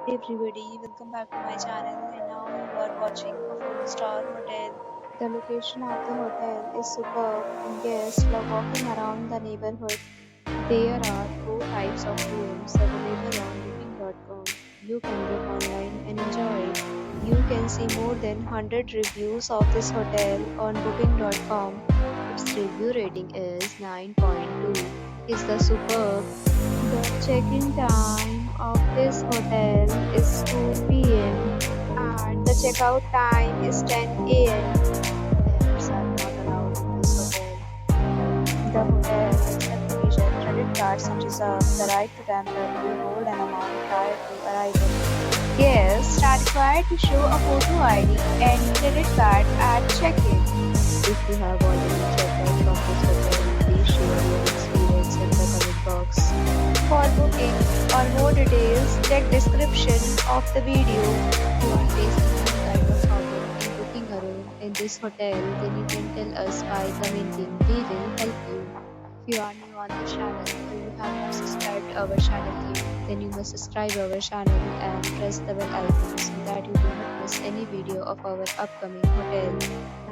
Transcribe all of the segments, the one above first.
Hey everybody, welcome back to my channel. And now you are watching a 4-star hotel. The location of the hotel is superb and guests love walking around the neighborhood. There are four types of rooms available on booking.com. You can book online and enjoy it. You can see more than 100 reviews of this hotel on booking.com. Its review rating is 9.2. Is the superb. The check-in time of this hotel is 2 p.m. and the checkout time is 10 a.m. Pets are not allowed in this hotel. The hotel accepts major credit cards and reserves the right to temporarily hold an amount prior to arrival. Guests are required to show a photo ID and credit card at check-in. If you have already checked out from this hotel, please share your experience in the comment box. For booking or more details, check description of the video. If you are facing any kind of problem in booking a room in this hotel, then you can tell us by commenting. We will help you. If you are new on the channel or you have not subscribed our channel yet, then you must subscribe our channel and press the bell icon so that you do not miss any video of our upcoming hotel.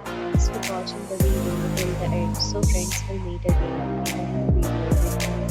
Thanks for watching the video till the end. So friends, will meet again in a new video with